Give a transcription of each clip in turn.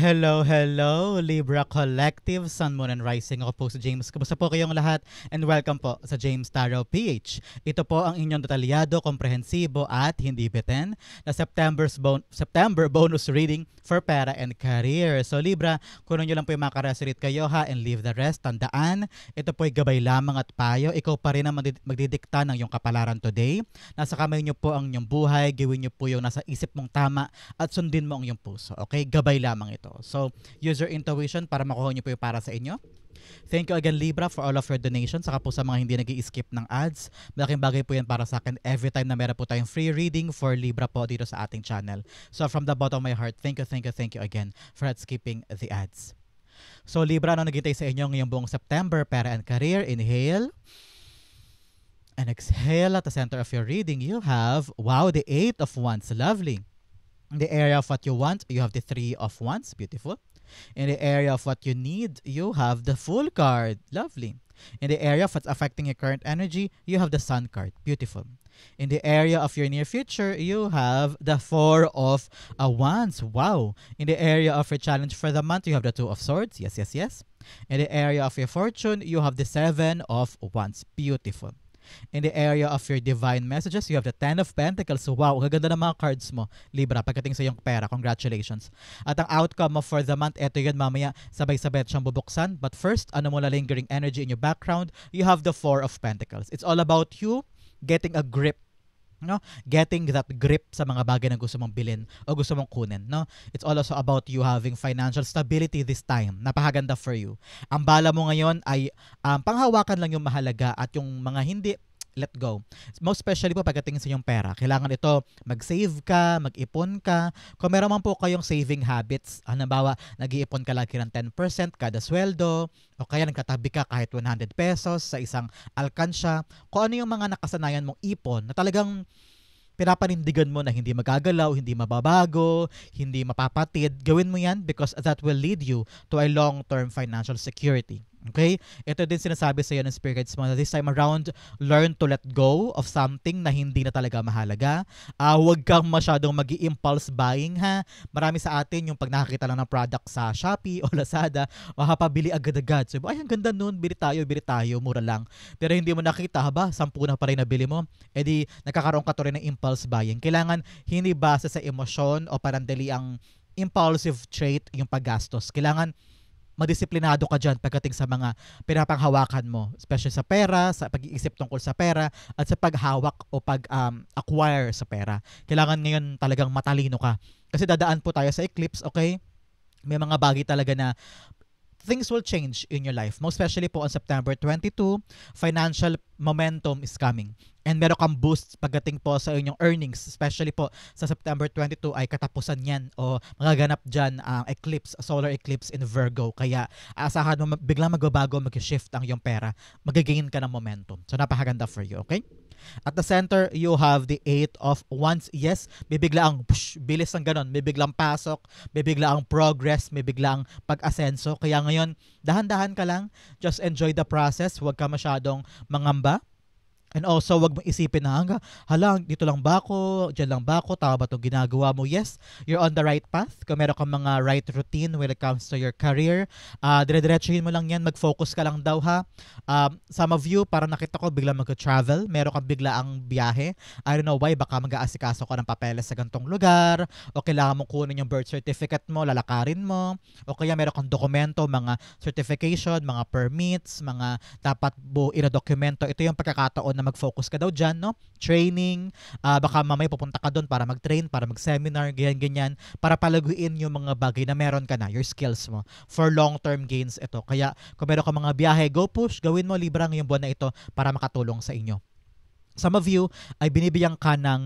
Hello, Libra Collective, Sun, Moon, and Rising. Ako po si James. Kamusta po kayong lahat? And welcome po sa James Tarot PH. Ito po ang inyong detalyado, komprehensibo at hindi bitin na September bonus reading for pera and career. So Libra, kunin nyo lang po yung makaresolate kayo ha and leave the rest. Tandaan, ito po ay gabay lamang at payo. Ikaw pa rin ang magdidikta ng iyong kapalaran today. Nasa kamay nyo po ang inyong buhay. Gawin nyo po yung nasa isip mong tama at sundin mo ang iyong puso. Okay? Gabay lamang ito. So, use your intuition para makuha nyo po yung para sa inyo. Thank you again, Libra, for all of your donations. Saka po sa mga hindi nag-i-skip ng ads. Malaking bagay po yan para sa akin every time na meron po tayong free reading for Libra po dito sa ating channel. So, from the bottom of my heart, thank you again for not skipping the ads. So, Libra, ano naghintay sa inyo ngayong buong September, pera and career? Inhale. And exhale. At the center of your reading, you have, wow, the 8 of Wands. Lovely. In the area of what you want, you have the 3 of Wands. Beautiful. In the area of what you need, you have the Fool card. Lovely. In the area of what's affecting your current energy, you have the Sun card. Beautiful. In the area of your near future, you have the 4 of Wands. Wow. In the area of your challenge for the month, you have the 2 of Swords. Yes. In the area of your fortune, you have the 7 of Wands. Beautiful. In the area of your divine messages, you have the 10 of Pentacles. So, wow, gaganda ng mga cards mo, Libra, pagdating sa iyong pera. Congratulations. At ang outcome mo for the month, eto yun mamaya, sabay-sabay at siyang bubuksan. But first, ano mo lingering energy in your background, you have the 4 of Pentacles. It's all about you getting a grip. No? Getting that grip sa mga bagay na gusto mong bilhin o gusto mong kunin. No? It's also about you having financial stability this time. Napakaganda for you. Ang bala mo ngayon ay panghawakan lang yung mahalaga at yung mga hindi, let go. Most especially po pagdating sa inyong pera. Kailangan ito mag-save ka, mag-ipon ka. Kung meron man po kayong saving habits, halimbawa, nag-iipon ka lagi ng 10% kada sweldo, o kaya nagkatabi ka kahit 100 pesos sa isang alkansya. Kung ano yung mga nakasanayan mong ipon na talagang pinapanindigan mo na hindi magagalaw, hindi mababago, hindi mapapatid, gawin mo yan because that will lead you to a long-term financial security. Okay? Ito din sinasabi sa iyo ng spirit guides mo na this time around, learn to let go of something na hindi na talaga mahalaga. Huwag kang masyadong mag-i-impulse buying ha. Marami sa atin yung pag nakakita lang ng product sa Shopee o Lazada, makapabili agad-agad. So, ay, ang ganda nun, bili tayo, mura lang. Pero hindi mo nakita, ba, 10 na pa rin nabili mo. E di, nakakaroon ka to rin ng impulse buying. Kailangan hindi base sa emosyon o parandali ang impulsive trait yung paggastos. Kailangan madisiplinado ka dyan pagdating sa mga pinapanghawakan mo, especially sa pera, sa pag-iisip tungkol sa pera, at sa paghawak o pag-acquire sa pera. Kailangan ngayon talagang matalino ka. Kasi dadaan po tayo sa eclipse, okay? May mga bagay talaga na things will change in your life. Most especially po on September 22, financial momentum is coming. And meron kang boost pagdating po sa inyong earnings, especially po sa September 22 ay katapusan yan o magaganap dyan ang eclipse, solar eclipse in Virgo. Kaya asahan mo biglang magbabago, mag-shift ang iyong pera, mag-gain ka ng momentum. So napakaganda for you, okay? At the center, you have the 8 of Wands. Yes, bibigla ang bilis ng ganon, bibiglang pasok, bibigla ang progress, bibigla ang pag-asenso. Kaya ngayon, dahan-dahan ka lang, just enjoy the process, huwag ka masyadong mangamba. And also, wag mong isipin na hala, dito lang ba ako, dyan lang ba ako, tama ba itong ginagawa mo? Yes, you're on the right path. Kung meron kang mga right routine when it comes to your career, dire-diretsuhin mo lang yan, mag-focus ka lang daw ha. Some of you, parang nakita ko, biglang mag-travel, meron kang bigla ang biyahe. I don't know why, baka mag-aasikaso ka ng papeles sa gantong lugar, o kailangan mong kunin yung birth certificate mo, lalakarin mo, o kaya meron kang dokumento, mga certification, mga permits, mga dapat buuin na dokumento. Ito yung pagkakataon na mag-focus ka daw dyan, no? Training, baka mamaya pupunta ka doon para mag-train, para mag-seminar, ganyan, para palaguin yung mga bagay na meron ka na, your skills mo, for long-term gains ito. Kaya, kung meron ka mga biyahe, go push, gawin mo Libra ngayong buwan na ito para makatulong sa inyo. Some of you ay binibigyan ka ng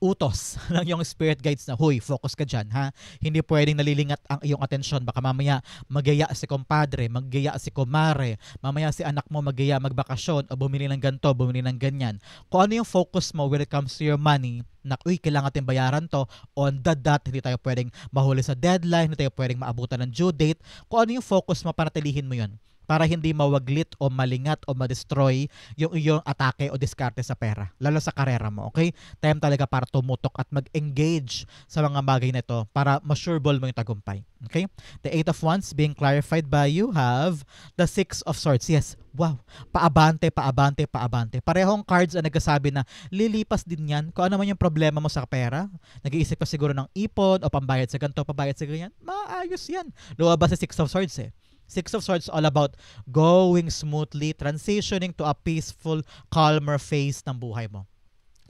utos ng iyong spirit guides na, huy, focus ka dyan, ha? Hindi pwedeng nalilingat ang iyong atensyon. Baka mamaya magaya si compadre, magaya si kumare, mamaya si anak mo magaya magbakasyon o bumili ng ganito, bumili ng ganyan. Kung ano yung focus mo when it comes to your money, na, kailangan natin bayaran to on the dot, hindi tayo pwedeng mahuli sa deadline, hindi tayo pwedeng maabutan ng due date. Kung ano yung focus mo, panatilihin mo yun. para hindi mawaglit o malingat o ma-destroy yung iyong atake o diskarte sa pera, lalo sa karera mo, okay? Time talaga para tumutok at mag-engage sa mga bagay na ito para ma-sureball mo yung tagumpay, okay? The Eight of Wands being clarified by you have the Six of Swords. Yes, wow, paabante, paabante, paabante. Parehong cards ang nagsasabi na lilipas din yan. Kung ano man yung problema mo sa pera, nag-iisip ka siguro ng ipon o pambayad sa ganito, pambayad sa ganyan, maayos yan. Lumabas sa Six of Swords eh. Six of Swords all about going smoothly, transitioning to a peaceful, calmer phase ng buhay mo.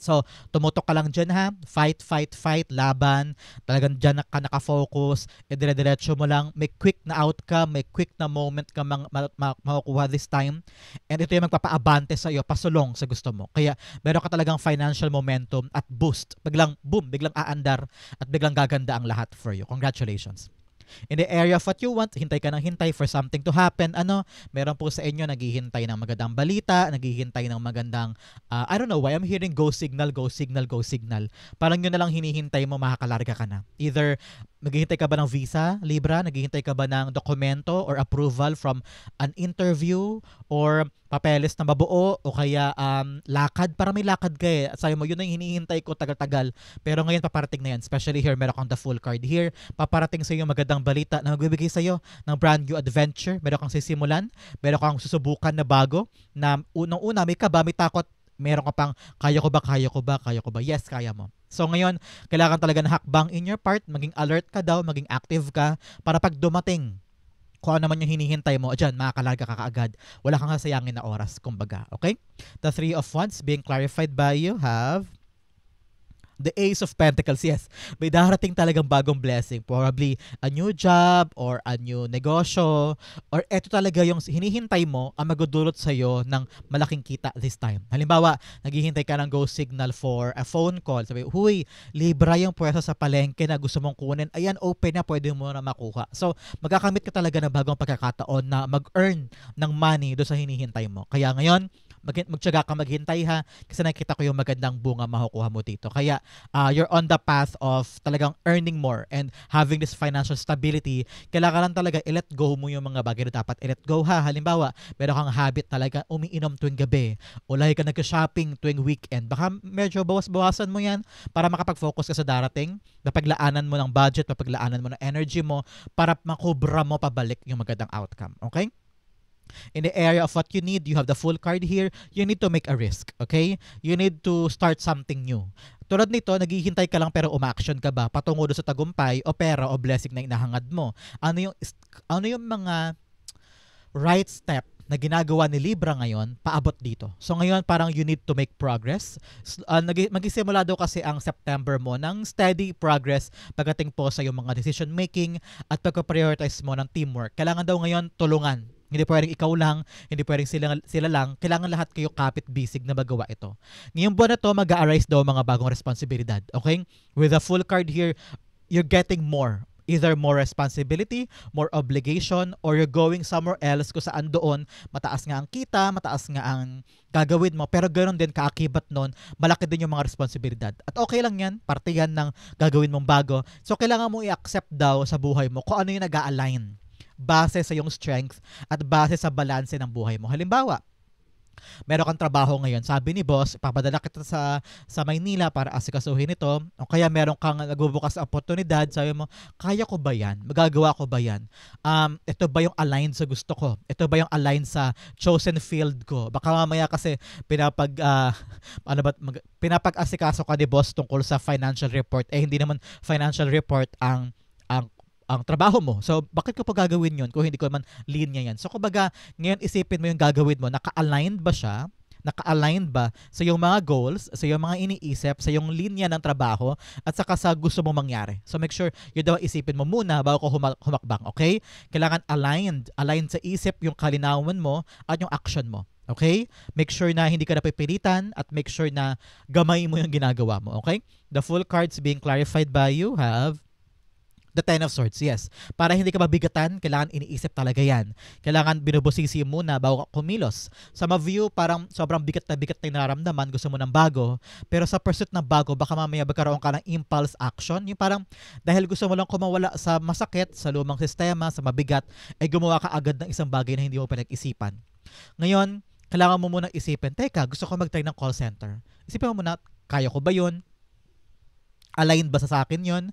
So, tumutok ka lang dyan ha. Fight, fight, fight. Laban. Talagang dyan ka nakafocus. Dire-diretso mo lang. May quick na outcome. May quick na moment ka makukuha this time. And ito yung magpapaabante sa iyo. Pasulong sa gusto mo. Kaya, meron ka talagang financial momentum at boost. Biglang boom. Biglang aandar. At biglang gaganda ang lahat for you. Congratulations. In the area of what you want, hintay ka ng hintay for something to happen. Meron po sa inyo naghihintay ng magandang balita, naghihintay ng magandang, I don't know why I'm hearing go signal, go signal, go signal. Parang yun na lang hinihintay mo, makakalarga ka na. Either naghihintay ka ba ng visa, Libra? Naghihintay ka ba ng dokumento or approval from an interview or papeles na mabuo o kaya lakad, para may lakad ka eh. Sabi mo, yun ang hinihintay ko tagal-tagal. Pero ngayon paparating na yan. Especially here, meron kang the full card here. Paparating sa iyo magandang balita na magbibigay sa iyo ng brand new adventure. Meron kang sisimulan. Meron kang susubukan na bago na unang-una may kaba, may takot. Meron ka pang, kaya ko ba, kaya ko ba, kaya ko ba? Yes, kaya mo. So ngayon, kailangan talaga ng hakbang in your part. Maging alert ka daw, maging active ka para pag dumating kung ano naman yung hinihintay mo, dyan, makakalarga ka kaagad. Wala kang hasayangin na oras, kumbaga. Okay? The Three of Wands being clarified by you have the Ace of Pentacles. Yes, may darating talagang bagong blessing. Probably a new job or a new negosyo or eto talaga yung hinihintay mo ang magdudulot sa'yo ng malaking kita this time. Halimbawa, naghihintay ka ng go signal for a phone call. Sabi, huy, Libra yung pwesto sa palengke na gusto mong kunin. Ayan, open na, pwede mo na makuha. So, magkakamit ka talaga ng bagong pagkakataon na mag-earn ng money doon sa hinihintay mo. Kaya ngayon, magtiyaga ka maghintay ha, kasi nakita ko yung magandang bunga makukuha mo dito. Kaya you're on the path of talagang earning more and having this financial stability. Kailangan lang talaga i-let go mo yung mga bagay na dapat i-let go ha. Halimbawa, meron kang habit talaga umiinom tuwing gabi o lagi ka nag-shopping tuwing weekend. Baka medyo bawas-bawasan mo yan para makapag-focus ka sa darating, napaglaanan mo ng budget, napaglaanan mo ng energy mo para makubra mo pabalik yung magandang outcome. Okay? In the area of what you need, you have the full card here. You need to make a risk, okay? You need to start something new. Tulad nito, naghihintay ka lang pero umaction ka ba patungo doon sa tagumpay o pera o blessing na inahangad mo? Ano yung mga right step na ginagawa ni Libra ngayon paabot dito? So ngayon parang you need to make progress. Magsisimula daw kasi ang September mo ng steady progress pagdating po sa yung mga decision making at pagka-prioritize mo ng teamwork. Kailangan daw ngayon tulungan. Hindi pwedeng ikaw lang, hindi pwedeng sila lang. Kailangan lahat kayo kapit-bisig na magawa ito. Ngayong buwan na to, mag-a-arise daw mga bagong responsibilidad. Okay? With a full card here, you're getting more. Either more responsibility, more obligation, or you're going somewhere else kung saan doon mataas nga ang kita, mataas nga ang gagawin mo, pero ganoon din kaakibat nun, malaki din yung mga responsibilidad. At okay lang yan, parte yan ng gagawin mong bago. So kailangan mo i-accept daw sa buhay mo kung ano yung nag-a-align base sa iyong strength at base sa balanse ng buhay mo. Halimbawa, meron kang trabaho ngayon. Sabi ni boss, papadala kita sa Maynila para asikasuhin ito. O kaya meron kang nagbubukas na oportunidad. Sabi mo, kaya ko ba yan? Magagawa ko ba yan? Ito ba yung aligned sa gusto ko? Ito ba yung aligned sa chosen field ko? Baka mamaya kasi pinapag-asikaso ka ni boss tungkol sa financial report. Hindi naman financial report ang trabaho mo. So, bakit ko pa gagawin yun kung hindi ko man linya yan? So, kumbaga, ngayon isipin mo yung gagawin mo. Naka-aligned ba siya? Naka-aligned ba sa iyong mga goals, sa iyong mga iniisip, sa iyong linya ng trabaho, at saka sa gusto mo mangyari? So, make sure yun daw isipin mo muna bago ko humakbang. Okay? Kailangan aligned. Aligned sa isip yung kalinawan mo at yung action mo. Okay? Make sure na hindi ka napipilitan at make sure na gamay mo yung ginagawa mo. Okay? The full cards being clarified by you have The Ten of Swords, yes. Para hindi ka mabigatan, kailangan iniisip talaga yan. Kailangan binubusisi muna bago ka kumilos. Sa ma-view, parang sobrang bigat na yung nararamdaman, gusto mo ng bago. Pero sa pursuit ng bago, baka mamaya magkaroon ka ng impulse action. Yung parang dahil gusto mo lang kumawala sa masakit, sa lumang sistema, sa mabigat, ay gumawa ka agad ng isang bagay na hindi mo pinag-isipan. Ngayon, kailangan mo muna isipin, teka, gusto ko mag-try ng call center. Isipin mo muna, kaya ko ba yun? Align ba sa akin yun?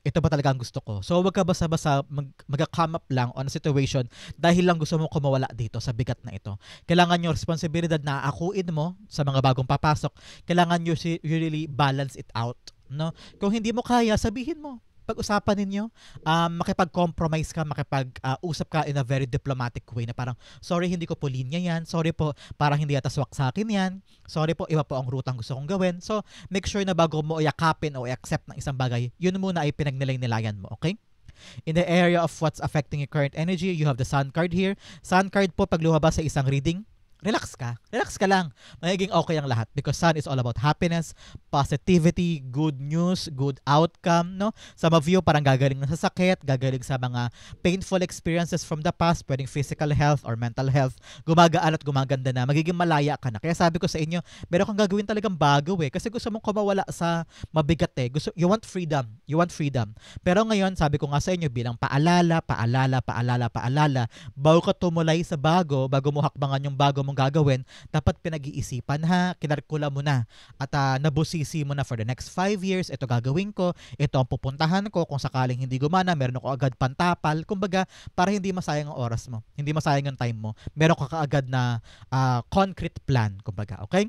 Ito ba talaga ang gusto ko? So, wag ka basta-basta mag-come up lang on a situation dahil lang gusto mo kumawala dito sa bigat na ito. Kailangan yung responsibilidad na akuin mo sa mga bagong papasok. Kailangan you really balance it out. No? Kung hindi mo kaya, sabihin mo. Pag-usapan ninyo, makipag-compromise ka, makipag-usap ka in a very diplomatic way na parang, sorry, hindi ko po linya yan. Sorry po, parang hindi yata swak sa akin yan. Sorry po, iba po ang rutang gusto kong gawin. So, make sure na bago mo yakapin o i-accept ng isang bagay, yun muna ay pinagnilay-nilayan mo, okay? In the area of what's affecting your current energy, you have the Sun card here. Sun card po, pag lumabas sa isang reading, relax ka lang. Magiging okay ang lahat because Sun is all about happiness, positivity, good news, good outcome, no? Some of you parang gagaling na sa sakit, gagaling sa mga painful experiences from the past, pwedeng physical health or mental health, gumagaan at gumaganda na, magiging malaya ka na. Kaya sabi ko sa inyo, meron kang gagawin talagang bago kasi gusto mong kumawala sa mabigat you want freedom. Pero ngayon, sabi ko nga sa inyo, bilang paalala, bago ka tumulay sa bago mo hakbangan yung bago mong gagawin, dapat pinag-iisipan kinarkula mo na at nabusisi mo na for the next 5 years, ito gagawin ko, ito ang pupuntahan ko, kung sakaling hindi gumana, meron ako agad pantapal, kumbaga, para hindi masayang ang oras mo, hindi masayang ang time mo, meron ka kaagad na concrete plan, kumbaga, okay?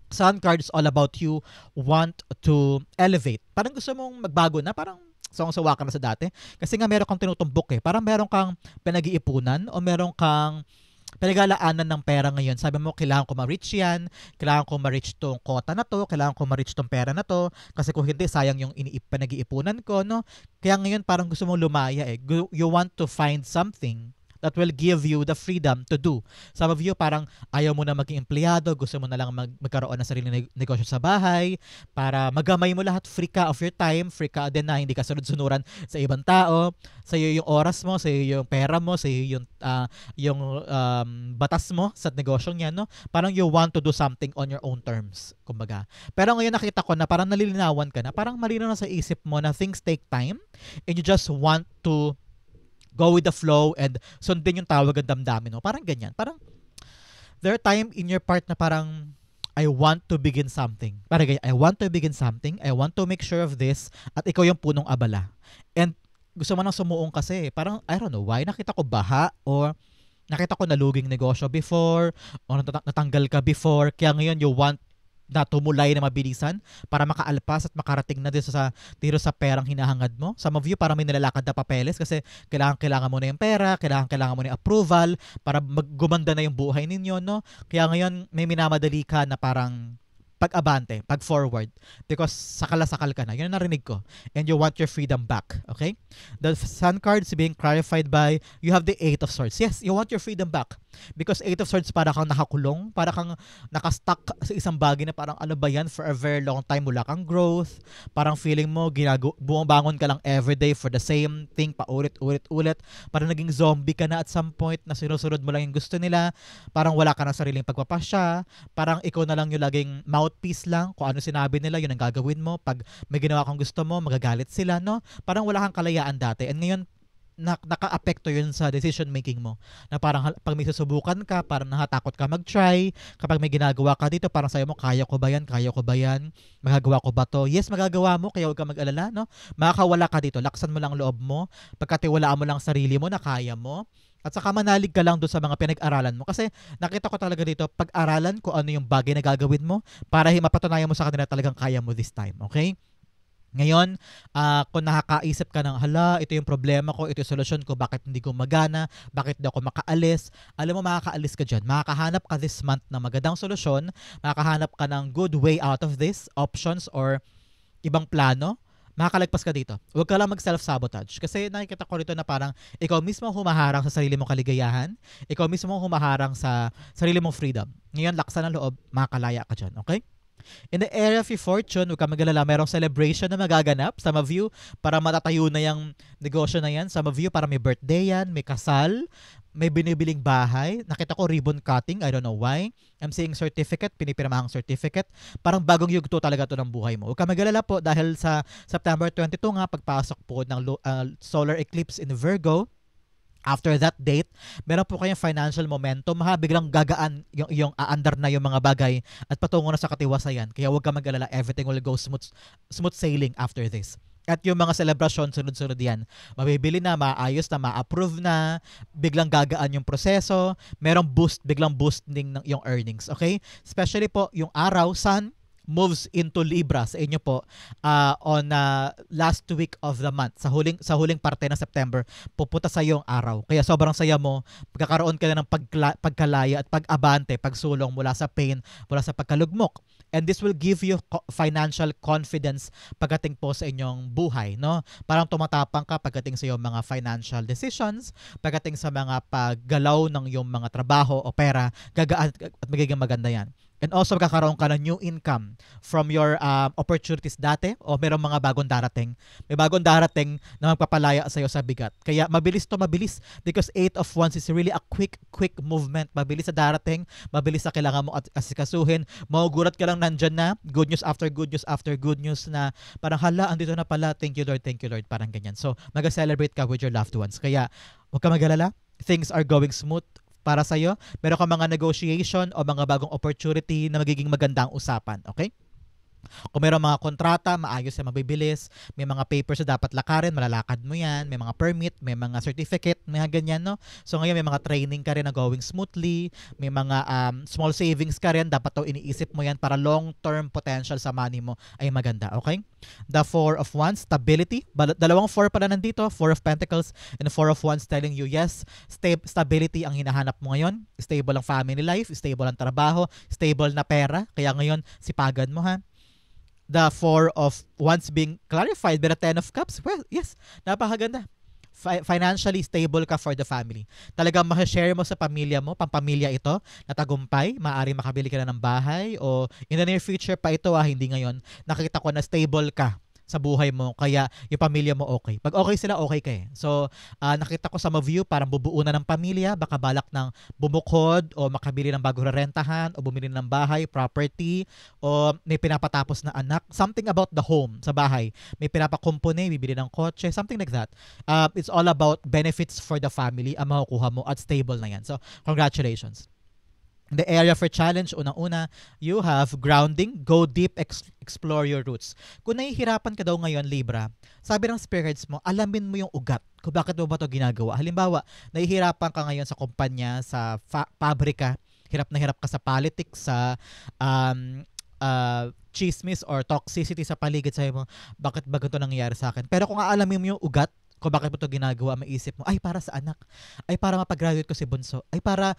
Sun card is all about you want to elevate. Parang gusto mong magbago na, parang sawang-sawa ka na sa dati. Kasi nga meron kang tinutumbok parang meron kang pinag-iipunan o meron kang pinag-alaanan ng pera ngayon. Sabi mo, kailangan ko ma-reach yan, kailangan ko ma-reach tong kota na to, kailangan ko ma-reach tong pera na to, kasi kung hindi, sayang yung pinag-iipunan ko, no? Kaya ngayon, parang gusto mong lumaya You want to find something that will give you the freedom to do. Some of you parang ayaw mo na maging empleyado, gusto mo na lang magkaroon ng sariling negosyo sa bahay para magamay mo lahat, free ka of your time, free ka din na hindi ka sunod-sunuran sa ibang tao, sa iyo yung oras mo, sa iyo yung pera mo, sa iyo yung batas mo sa negosyong yan, no? Parang you want to do something on your own terms, kumbaga. Pero ngayon nakita ko na parang nalilinawan ka na, parang malinaw na sa isip mo na things take time and you just want to go with the flow and sundin yung tawag ng damdamin mo. Parang ganyan. Parang there are time in your part na parang I want to begin something. Parang ganyan. I want to begin something. I want to make sure of this. At ikaw yung punong abala. And gusto mo nang sumuong kasi. Parang I don't know why. Nakita ko baha or nakita ko naluging negosyo before or natanggal ka before. Kaya ngayon you want na tumulay na mabilisan para makaalpas at makarating na dito sa perang hinahangad mo. Some of you parang may nilalakad na papeles kasi kailangan mo na yung pera, kailangan mo na yung approval para gumanda na yung buhay ninyo, no? Kaya ngayon may minamadali ka na parang pag-abante, pag-forward because sakal ka na. Yun ang narinig ko. And you want your freedom back. Okay? The Sun card is being clarified by you have the Eight of Swords. Yes, you want your freedom back. Because Eight of Swords para kang nakakulong, para kang nakastuck sa isang bagay na parang ano ba yan for a very long time, wala kang growth, parang feeling mo bumabangon ka lang everyday for the same thing, paulit-ulit, parang naging zombie ka na at some point na sinusunod mo lang yung gusto nila, parang wala ka na sariling pagpapasya, parang ikaw na lang yung laging mouthpiece lang, kung ano sinabi nila, yun ang gagawin mo, pag may ginawa kang gusto mo, magagalit sila, no? Parang wala kang kalayaan dati, and ngayon, naka-apekto yun sa decision making mo. Na parang pag may susubukan ka, parang natatakot ka mag-try. Kapag may ginagawa ka dito, parang sayo mo, kaya ko ba yan? Magagawa ko ba to? Yes, magagawa mo, kaya huwag ka mag-alala, no? Makakawala ka dito, laksan mo lang loob mo, pagkatiwalaan mo lang sarili mo na kaya mo. At saka manalig ka lang doon sa mga pinag-aralan mo. Kasi nakita ko talaga dito, pag-aralan ko ano yung bagay na gagawin mo para mapatunayan mo sa kanila talagang kaya mo this time. Okay? Ngayon, kung nakakaisip ka ng, hala, ito yung problema ko, ito yung solusyon ko, bakit hindi ko magana, bakit di ako makaalis, alam mo, makakaalis ka dyan. Makakahanap ka this month ng magandang solusyon, makakahanap ka ng good way out of this, options or ibang plano, makakalagpas ka dito. Huwag ka lang mag-self-sabotage. Kasi nakikita ko rito na parang ikaw mismo humaharang sa sarili mong kaligayahan, ikaw mismo humaharang sa sarili mong freedom. Ngayon, laksan ng loob, makakalaya ka dyan. Okay? In the area of your fortune, huwag ka magalala, merong celebration na magaganap. Some of you, para matatayo na yung negosyo na yan. Some of you, para may birthday yan, may kasal, may binibiling bahay. Nakita ko ribbon cutting, I don't know why. I'm seeing certificate, pinipirmahang certificate. Parang bagong yugto talaga to ng buhay mo. Huwag ka magalala po dahil sa September 22 nga, pagpasok po ng solar eclipse in Virgo, after that date, meron po kayong financial momentum, biglang gagaan yung aandar na yung mga bagay at patungo na sa katiwasayan. Kaya huwag ka mag-alala, everything will go smooth sailing after this. At yung mga celebration, sunod-sunod yan. Mabibili na, maayos na, ma-approve na, biglang gagaan yung proseso, merong biglang boosting ng yung earnings, okay? Especially po, yung araw, Sun, moves into Libra sa inyo po on last week of the month. Sa huling parte ng September, pupunta sa iyo ang araw. Kaya sobrang saya mo, magkakaroon ka na ng pagkalaya at pag-abante, pagsulong mula sa pain, mula sa pagkalugmok. And this will give you financial confidence pagdating po sa inyong buhay, no? Parang tumatapang ka pagdating sa iyong mga financial decisions, pagdating sa mga paggalaw ng iyong mga trabaho o pera, gagaan at magiging maganda yan. And also, magkakaroon ka ng new income from your opportunities dati o merong mga bagong darating. May bagong darating na magpapalaya sa iyo sa bigat. Kaya mabilis because 8 of Wands is really a quick movement. Mabilis sa darating, mabilis sa kailangan mo at asikasuhin. Magugulat ka lang nandyan na, good news after good news after good news na parang hala, andito na pala, thank you Lord, parang ganyan. So, mag-celebrate ka with your loved ones. Kaya, huwag ka mag-alala, things are going smooth para sa'yo. Meron ka mga negotiation o mga bagong opportunity na magiging magandang usapan. Okay? Kung meron mga kontrata, maayos yan, mabibilis. May mga papers na dapat lakarin, malalakad mo yan. May mga permit, may mga certificate, may mga ganyan, no? So ngayon may mga training ka rin na going smoothly. May mga small savings ka rin. Dapat to iniisip mo yan para long-term potential sa money mo ay maganda. Okay? The 4 of Wands, stability. Dalawang 4 pala nandito. 4 of Pentacles and 4 of Wands telling you, yes, stability ang hinahanap mo ngayon. Stable ang family life, stable ang trabaho, stable na pera. Kaya ngayon, sipagan mo, ha? The 4 of Wands being clarified by the 10 of Cups. Well, yes, napakaganda. Financially stable ka for the family. Talagang ma-share mo sa pamilya mo, pampamilya ito, na tagumpay, maaari makabili ka na ng bahay o in the near future pa ito, hindi ngayon. Nakita ko na stable ka sa buhay mo, kaya yung pamilya mo okay. Pag okay sila, okay ka eh. So, nakita ko sa mga view, parang bubuo na ng pamilya, baka balak ng bumukod o makabili ng bagong rentahan o bumili ng bahay, property, o may pinapatapos na anak. Something about the home, sa bahay. May pinapakumpone, bibili ng kotse, something like that. It's all about benefits for the family ang makukuha mo at stable na yan. So, congratulations. The area for challenge, unang-una, you have grounding, go deep, explore your roots. Kung nahihirapan ka daw ngayon, Libra, sabi ng spirits mo, alamin mo yung ugat kung bakit mo ba ito ginagawa. Halimbawa, nahihirapan ka ngayon sa kumpanya, sa pabrika, hirap na hirap ka sa politics, sa chismis or toxicity sa paligid, sabi mo, bakit ba ito nangyayari sa akin? Pero kung aalamin mo yung ugat, kung bakit mo ito ginagawa, maisip mo, ay para sa anak, ay para mapagraduate ko si Bunso, ay para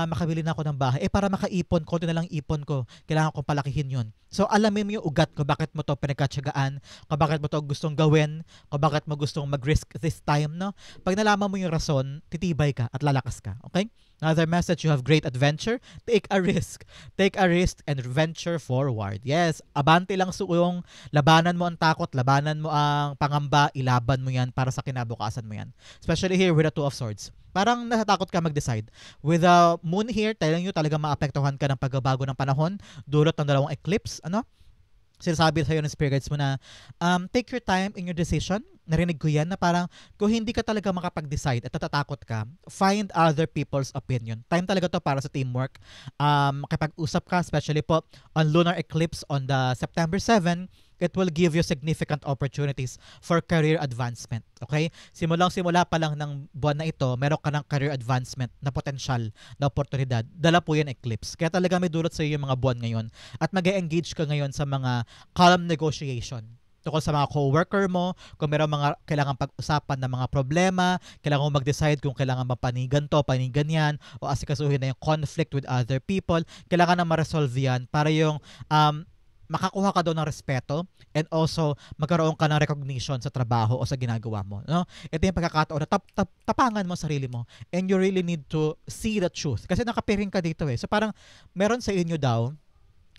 makabili na ako ng bahay, ay para makaipon, konti na lang ipon ko, kailangan kong palakihin yun. So alamin mo yung ugat kung bakit mo ito pinagkatsagaan, kung bakit mo ito gustong gawin, kung bakit mo gustong mag-risk this time, no? Pag nalaman mo yung rason, titibay ka at lalakas ka, okay? Another message, you have great adventure. Take a risk. Take a risk and venture forward. Yes, abante lang yung labanan mo ang takot, labanan mo ang pangamba, ilaban mo yan para sa kinabukasan mo yan. Especially here with the 2 of Swords. Parang natatakot ka mag-decide. With the moon here, telling you talaga maapektuhan ka ng pagbabago ng panahon, dulot ng 2 eclipse, sinasabi sa'yo ng spirits mo na take your time in your decision. Narinig ko yan na parang kung hindi ka talaga makapag-decide at natatakot ka, find other people's opinion. Time talaga to para sa teamwork. Makipag-usap ka, especially po on lunar eclipse on the September 7, it will give you significant opportunities for career advancement. Okay? Simula pa lang ng buwan na ito, meron ka ng career advancement na potential na oportunidad. Dala po yan eclipse. Kaya talaga may dulot sa iyo yung mga buwan ngayon. At mag-engage ka ngayon sa mga calm negotiation tungkol sa mga co-worker mo, kung meron mga kailangan pag-usapan ng mga problema, kailangan mo mag-decide kung kailangan mapanigan to, panigan yan, o asikasuhin na yung conflict with other people, kailangan na ma-resolve yan para yung makakuha ka daw ng respeto and also magkaroon ka ng recognition sa trabaho o sa ginagawa mo. No? Ito yung pagkakataon na tapangan mo sarili mo and you really need to see the truth. Kasi nakapiring ka dito eh. So parang meron sa inyo daw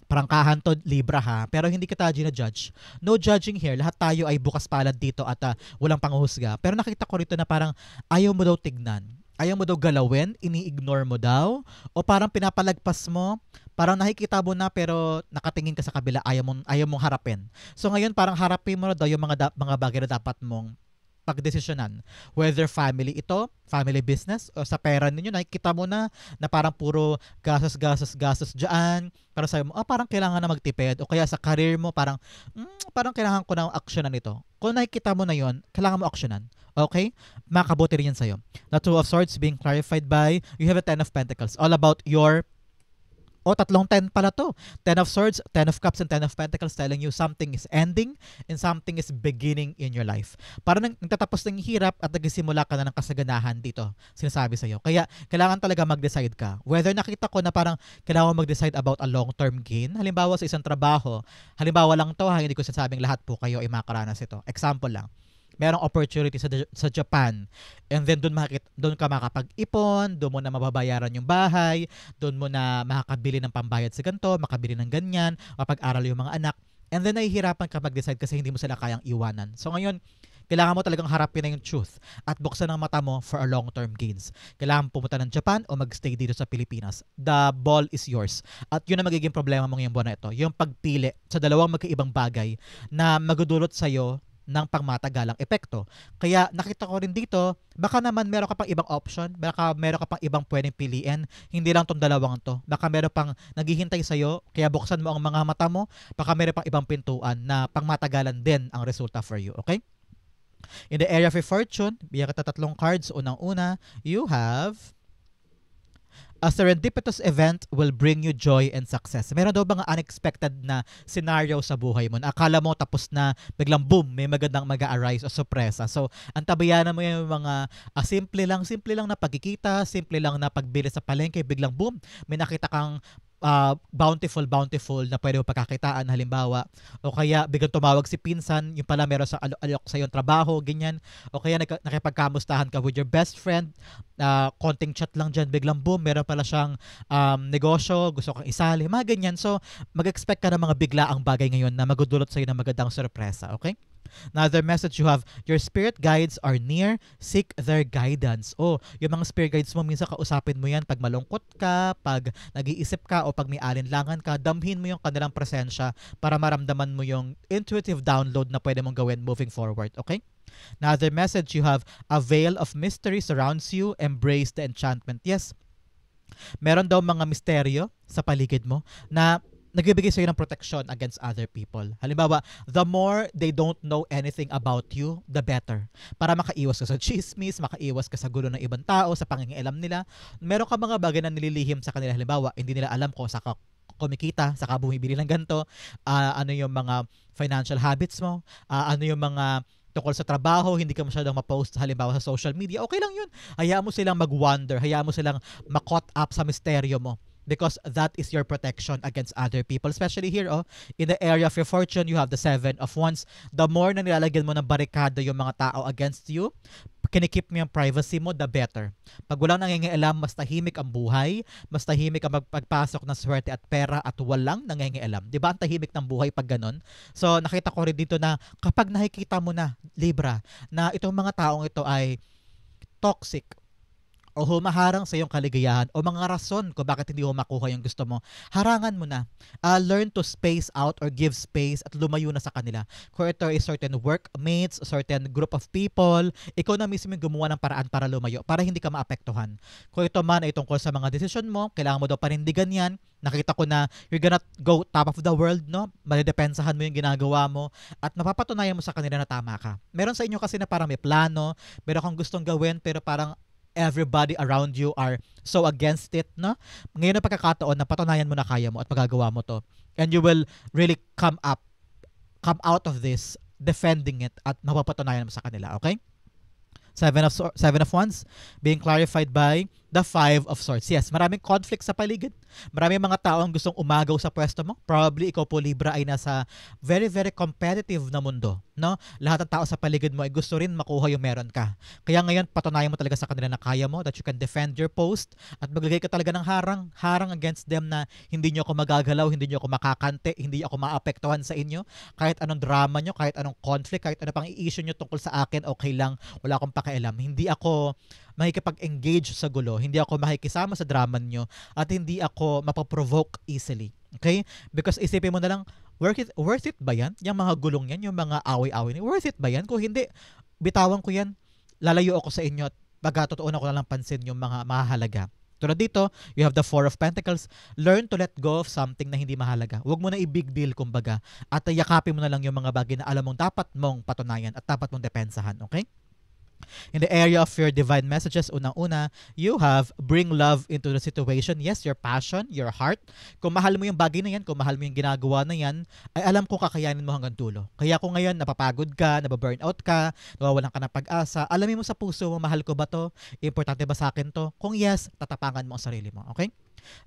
prangkahan to, Libra ha, pero hindi kita ginajudge. No judging here. Lahat tayo ay bukas palad dito at walang panghuhusga. Pero nakita ko rito na parang ayaw mo daw tignan. Ayaw mo daw galawin, ini-ignore mo daw, o parang pinapalagpas mo, parang nakikita mo na pero nakatingin ka sa kabila, ayaw mong harapin. So ngayon parang harapin mo na daw yung mga bagay na dapat mong pagdesisyonan. Whether family ito, family business, o sa pera ninyo, nakikita mo na parang puro gastos dyan. Parang sabi mo, parang kailangan na magtipid. O kaya sa career mo, parang kailangan ko na aksyonan ito. Kung nakikita mo na yon, kailangan mo aksyonan. Okay? Makabuti rin yan sa'yo. The Two of Swords being clarified by, you have a Ten of Pentacles. All about your tatlong 10 pala to. 10 of Swords, 10 of Cups, and 10 of Pentacles telling you something is ending and something is beginning in your life. Parang nagtatapos ng hirap at nagsimula ka na ng kasaganahan dito, sinasabi sa'yo. Kaya, kailangan talaga mag-decide ka. Whether nakita ko na parang kailangan mag-decide about a long-term gain, halimbawa sa isang trabaho, halimbawa lang to, hindi ko sinasabing lahat po kayo ay makaranas ito. Example lang. Merong opportunity sa Japan, and then doon ka makapag-ipon, doon mo na mababayaran yung bahay, doon mo na makakabili ng pambayad sa ganito, makabili ng ganyan, mapag-aral yung mga anak, and then nahihirapan ka mag-decide kasi hindi mo sila kayang iwanan. So ngayon, kailangan mo talagang harapin na yung truth at buksan ang mata mo for a long-term gains. Kailangan pumunta ng Japan o magstay dito sa Pilipinas. The ball is yours. At yun ang magiging problema mo ngayong buwan na ito. Yung pagpili sa dalawang magkaibang bagay na magdudulot sa'yo ng pangmatagalang epekto. Kaya nakita ko rin dito, baka naman meron ka pang ibang option, baka meron ka pang ibang pwedeng piliin, hindi lang tong dalawang to. Baka meron pang naghihintay sa'yo, kaya buksan mo ang mga mata mo, baka meron pang ibang pintuan na pangmatagalan din ang resulta for you. Okay? In the area of your fortune, bigyan kita tatlong cards. Unang-una, you have a serendipitous event will bring you joy and success. Meron daw mga unexpected na scenario sa buhay mo na akala mo tapos na biglang boom, may magandang mag-a-arise o sorpresa. So, antabayanan mo yung mga simple lang na pagkikita, simple lang na pagbili sa palengke, biglang boom, may nakita kang bountiful na pwede mo pagkakitaan halimbawa, o kaya biglang tumawag si pinsan, yung pala meron sa alok sa yung trabaho, ganyan, o kaya nakipagkamustahan ka with your best friend, konting chat lang dyan, biglang boom, meron pala siyang negosyo, gusto kang isali, mga ganyan. So mag-expect ka ng mga biglaang bagay ngayon na magudulot sa'yo ng magandang sorpresa. Okay? Another message you have, your spirit guides are near, seek their guidance. Yung mga spirit guides mo, minsan kausapin mo yan pag malungkot ka, pag nag-iisip ka, o pag may alinlangan ka, damhin mo yung kanilang presensya para maramdaman mo yung intuitive download na pwede mong gawin moving forward. Okay? Another message you have, a veil of mystery surrounds you, embrace the enchantment. Yes, meron daw mga misteryo sa paligid mo na nagbibigay sa'yo ng protection against other people. Halimbawa, the more they don't know anything about you, the better. Para makaiwas ka sa chismis, makaiwas ka sa gulo ng ibang tao, sa pangingialam nila. Meron ka mga bagay na nililihim sa kanila. Halimbawa, hindi nila alam kung saka kumikita, saka bumibili ng ganito, ano yung mga financial habits mo, ano yung mga tungkol sa trabaho, hindi ka masyadong ma-post halimbawa sa social media, okay lang yun. Hayaan mo silang mag-wonder, hayaan mo silang ma-caught up sa misteryo mo. Because that is your protection against other people. Especially here, in the area of your fortune, you have the 7 of Wands. The more na nilalagyan mo ng barikada yung mga tao against you, kinikip mo yung privacy mo, the better. Pag walang nangingialam, mas tahimik ang buhay, mas tahimik ang pagpasok ng swerte at pera at walang nangingialam. Diba ang tahimik ng buhay pag ganun? So nakita ko rin dito na kapag nakikita mo na, Libra, na itong mga taong ito ay toxic, o humaharang sa iyong kaligayahan o mga rason kung bakit hindi mo makuha yung gusto mo, harangan mo na. Learn to space out or give space at lumayo na sa kanila. Kung ito ay certain workmates, certain group of people, ikaw na mismo yung gumawa ng paraan para lumayo, para hindi ka maapektuhan. Kung ito man ay tungkol sa mga desisyon mo, kailangan mo daw panindigan yan. Nakita ko na you're gonna go top of the world, no? Malidepensahan mo yung ginagawa mo at mapapatunayan mo sa kanila na tama ka. Meron sa inyo kasi na parang may plano, meron kang gustong gawin pero parang everybody around you are so against it, no? Ngayon na pagkakataon na patunayan mo na kaya mo at magagawa mo to. And you will really come out of this defending it at mapapatunayan mo sa kanila, okay? Seven of Wands being clarified by The Five of Swords. Yes, maraming conflict sa paligid. Maraming mga tao ang gustong umagaw sa pwesto mo. Probably ikaw po, Libra, ay nasa very, very competitive na mundo. No? Lahat ng tao sa paligid mo ay gusto rin makuha yung meron ka. Kaya ngayon, patunayan mo talaga sa kanila na kaya mo, that you can defend your post, at maglagay ka talaga ng harang against them na hindi nyo ako magagalaw, hindi nyo ako makakante, hindi ako maapektuhan sa inyo. Kahit anong drama nyo, kahit anong conflict, kahit ano pang i-issue nyo tungkol sa akin, okay lang, wala akong pakialam. Hindi ako makikipag-engage sa gulo, hindi ako makikisama sa drama nyo, at hindi ako mapaprovoke easily. Okay? Because isipin mo na lang, worth it ba yan? Yung mga gulong yan, yung mga away-away, worth it ba yan? Kung hindi, bitawan ko yan, lalayo ako sa inyo at pagkatotoo na ko na lang pansin yung mga mahalaga. Tulad dito, you have the Four of Pentacles. Learn to let go of something na hindi mahalaga. Huwag mo na i-big deal, kumbaga. At yakapin mo na lang yung mga bagay na alam mong dapat mong patunayan at dapat mong depensahan. Okay? In the area of your divine messages, unang-una, you have bring love into the situation. Yes, your passion, your heart. Kung mahal mo yung bagay na yan, kung mahal mo yung ginagawa na yan, ay alam ko kakayanin mo hanggang dulo. Kaya kung ngayon napapagod ka, nababurnout ka, nawawalan ka ng pag-asa, alamin mo sa puso mo, mahal ko ba to? Importante ba sa akin to? Kung yes, tatapangan mo ang sarili mo. Okay?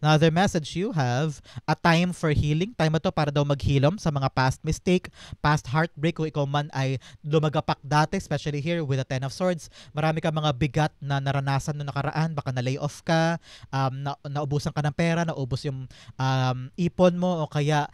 Another message you have, a time for healing. Time ito para daw maghilom sa mga past mistake, past heartbreak. Kung ikaw man ay lumagapak dati, especially here with the Ten of Swords, marami ka mga bigat na naranasan noong nakaraan. Baka na-lay off ka, naubusan ka ng pera, naubos yung ipon mo, o kaya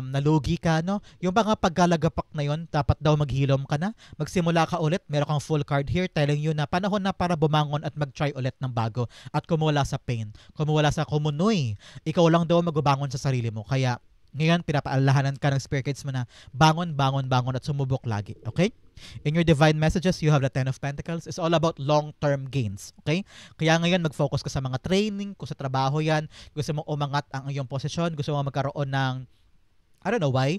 nalugi ka. No? Yung mga paggalagapak na yon, dapat daw maghilom ka na. Magsimula ka ulit. Meron kang full card here telling you na panahon na para bumangon at mag-try ulit ng bago at kumuwala sa pain, kumuwala sa kumunoy. Ikaw lang daw magbabangon sa sarili mo. Kaya ngayon, pinapaalahanan ka ng spirit guides mo na bangon, bangon, bangon at sumubok lagi. Okay? In your divine messages, you have the Ten of Pentacles. It's all about long-term gains. Okay? Kaya ngayon, mag-focus ka sa mga training, kung sa trabaho yan, gusto mo umangat ang iyong posisyon, gusto mo magkaroon ng I don't know why.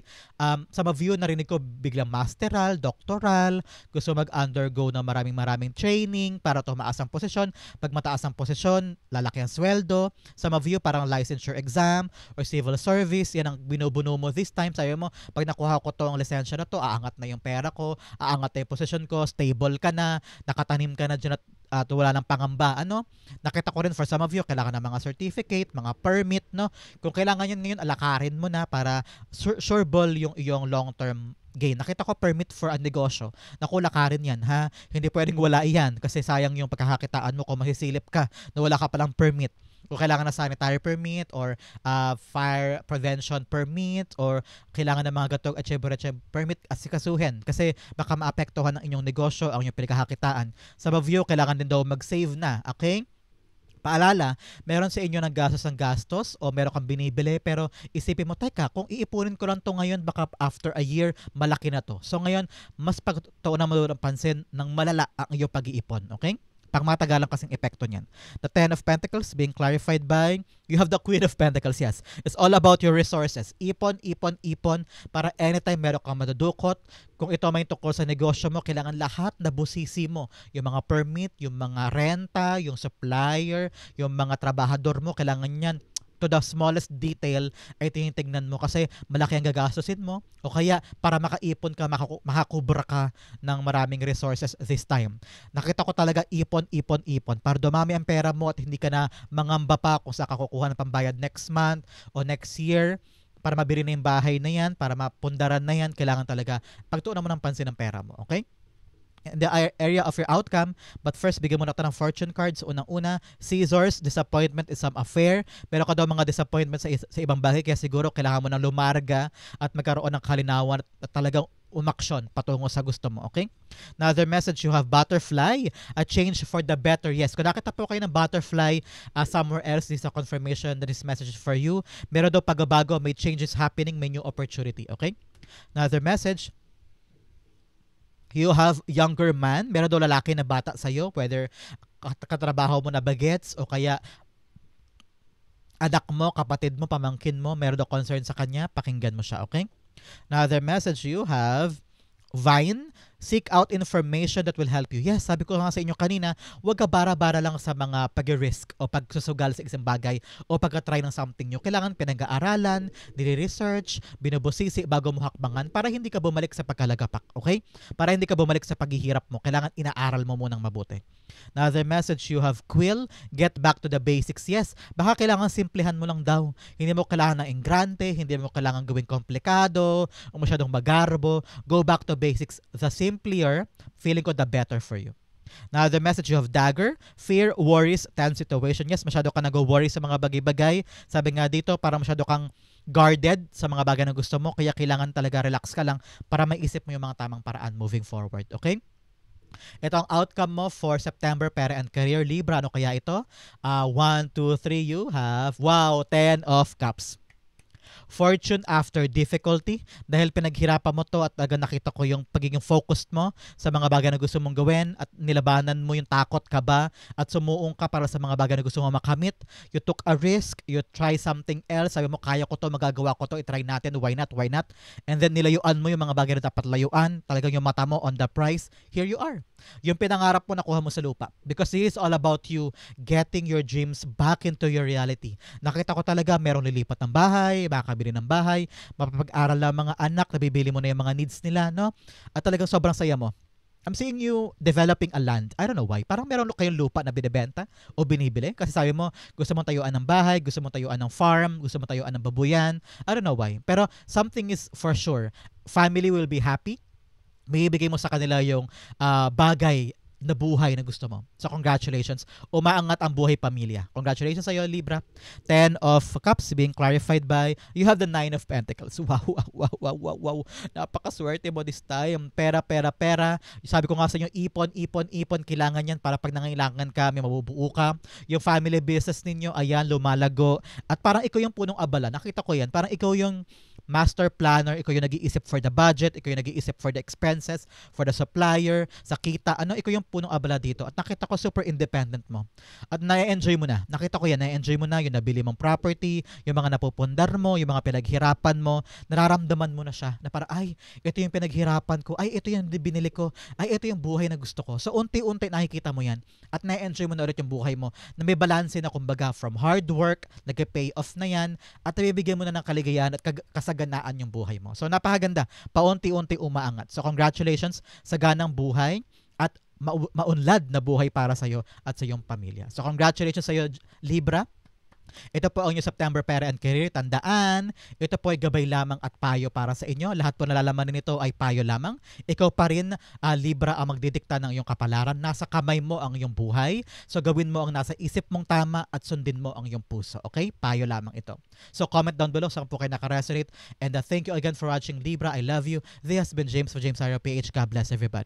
Some of you, narinig ko biglang masteral, doctoral, gusto mag-undergo ng maraming training para tumaas ang posisyon. Pag mataas ang posisyon, lalaki ang sweldo. Some of you, parang licensure exam or civil service, yan ang binubuno mo this time. Sabi mo, pag nakuha ko tong lisensya na to, aangat na yung pera ko, aangat na yung posisyon ko, stable ka na, nakatanim ka na dyan at wala ng pangamba. Nakita ko rin for some of you, kailangan ng mga certificate, mga permit, no? Kung kailangan yun ngayon, alakarin mo na para sureball yung iyong long-term gain. Nakita ko permit for a negosyo. Naku, lakarin yan, ha? Hindi pwedeng wala yan kasi sayang yung pagkakakitaan mo kung masisilip ka na wala ka palang permit. Kung kailangan na sanitary permit or fire prevention permit or kailangan ng mga gatog at permit asikasuhin kasi baka maapektuhan ng inyong negosyo ang inyong pinagkakakitaan. Some of you, kailangan din daw mag-save na. Okay? Paalala, meron sa inyo ng gastos o meron kang binibili pero isipin mo, teka, kung iipunin ko lang to ngayon, baka after a year, malaki na to. So ngayon, mas pagtuunan mo ng pansin ng malala ang iyong pag-iipon. Okay? Pangmatagalan kasing epekto niyan. The Ten of Pentacles being clarified by, you have the Queen of Pentacles, yes. It's all about your resources. Ipon para anytime meron kang madudukot. Kung ito may tungkol sa negosyo mo, kailangan lahat na busisi mo. Yung mga permit, yung mga renta, yung supplier, yung mga trabahador mo, kailangan yan to the smallest detail ay tinitingnan mo kasi malaki ang gagastusin mo o kaya para makaipon ka, makakubra ka ng maraming resources this time. Nakita ko talaga ipon para dumami ang pera mo at hindi ka na mangamba pa kung saan ka kukuha ng pambayad next month o next year para mabili na yung bahay na yan, para mapundaran na yan. Kailangan talaga pagtuunan mo ng pansin ng pera mo. Okay? In the area of your outcome, but first, bigyan mo na ito ng fortune cards. Unang-una, scissors, disappointment is some affair. Meron ka daw mga disappointment sa ibang bagay, kaya siguro kailangan mo nang lumarga at magkaroon ng kalinawan at talagang umaksyon patungo sa gusto mo, okay? Another message, you have butterfly, a change for the better. Yes, kung nakita po kayo ng butterfly somewhere else, this is a confirmation that this message is for you. Meron daw pagbabago, may changes happening, may new opportunity, okay? Another message, you have younger man. Meron daw lalaki na bata sa'yo, whether katrabaho mo na bagets o kaya anak mo, kapatid mo, pamangkin mo, meron daw concern sa kanya, pakinggan mo siya, okay? Another message, you have vine, Seek out information that will help you. Yes, sabi ko nga sa inyo kanina, huwag ka bara-bara lang sa mga pag-risk o pagsusugal sa isang bagay o pagka-try ng something new. Kailangan pinag-aaralan, nire-research, binubusisi bago mo hakbangan para hindi ka bumalik sa pagkalagapak, okay? Para hindi ka bumalik sa paghihirap mo. Kailangan inaaral mo munang mabuti. Another message, you have Quill, get back to the basics. Yes, baka kailangan simplihan mo lang daw. Hindi mo kailangan ng engrante, hindi mo kailangan gawing komplikado, o masyadong magarbo. Go back to basics. The simpler, feeling ko the better for you. Now, the message you have Dagger, fear, worries, tense situation. Yes, masyado ka nag-worry sa mga bagay-bagay. Sabi nga dito, parang masyado kang guarded sa mga bagay na gusto mo. Kaya kailangan talaga relax ka lang para maisip mo yung mga tamang paraan moving forward. Okay? Ito ang outcome mo for September, pera and career. Libra, ano kaya ito? 1, 2, 3, you have, wow, 10 of Cups. Fortune after difficulty. Dahil pinaghirapan mo to at agad nakita ko yung pagiging focused mo sa mga bagay na gusto mong gawin at nilabanan mo yung takot, kaba at sumuong ka para sa mga bagay na gusto mo makamit. You took a risk, you try something else. Sabi mo, kaya ko to, magagawa ko to, itry natin, why not, why not? And then nilayuan mo yung mga bagay na dapat layuan. Talagang yung mata mo on the prize. Here you are. Yung pinangarap mo, nakuha mo sa lupa. Because this is all about you getting your dreams back into your reality. Nakita ko talaga, merong lilipat ng bahay, makakabili ng bahay, mapapag-aral ng mga anak, nabibili mo na yung mga needs nila, no? At talagang sobrang saya mo. I'm seeing you developing a land. I don't know why. Parang meron kayong lupa na binibenta o binibili. Kasi sabi mo, gusto mong tayuan ng bahay, gusto mong tayuan ng farm, gusto mong tayuan ng babuyan. I don't know why. Pero something is for sure. Family will be happy. May ibigay mo sa kanila yung bagay na buhay na gusto mo. So congratulations. Umaangat ang buhay pamilya. Congratulations sa iyo, Libra. 10 of Cups being clarified by, you have the 9 of Pentacles. Wow, wow, wow, wow, wow, wow. Napakaswerte mo this time. Pera, pera, pera. Sabi ko nga sa inyo, ipon, ipon, ipon. Kailangan yan para pag nangailangan ka, may mabubuo ka. Yung family business ninyo, ayan, lumalago. At parang ikaw yung punong abala. Nakita ko yan. Parang ikaw yung master planner, ikaw yung nag-iisip for the budget, ikaw yung nag-iisip for the expenses, for the supplier, sa kita, ikaw yung punong abala dito. At nakita ko super independent mo. At na-enjoy mo na. Nakita ko yan, na-enjoy mo na yung nabili mong property, yung mga napupundar mo, yung mga pinaghirapan mo, nararamdaman mo na siya na para, ay, ito yung pinaghirapan ko, ay, ito yung binili ko, ay, ito yung buhay na gusto ko. So, unti-unti nakikita mo yan at na-enjoy mo na ulit yung buhay mo na may balanse na kumbaga from hard work, nag-pay off na yan, at nabibigyan mo na ng kaligayahan at kasaganaan yung buhay mo. So, napakaganda. Paunti-unti umaangat. So, congratulations sa ganang buhay at maunlad na buhay para sa'yo at sa iyong pamilya. So, congratulations sa iyo, Libra. Ito po ang inyong September Pera and Career. Tandaan, ito po ay gabay lamang at payo para sa inyo. Lahat po nalalaman nito ay payo lamang. Ikaw pa rin, Libra, ang magdidikta ng iyong kapalaran. Nasa kamay mo ang iyong buhay. So gawin mo ang nasa isip mong tama at sundin mo ang iyong puso. Okay? Payo lamang ito. So comment down below saan po kayo nakaresonate. And thank you again for watching, Libra. I love you. This has been James for James Arrow PH. God bless everybody.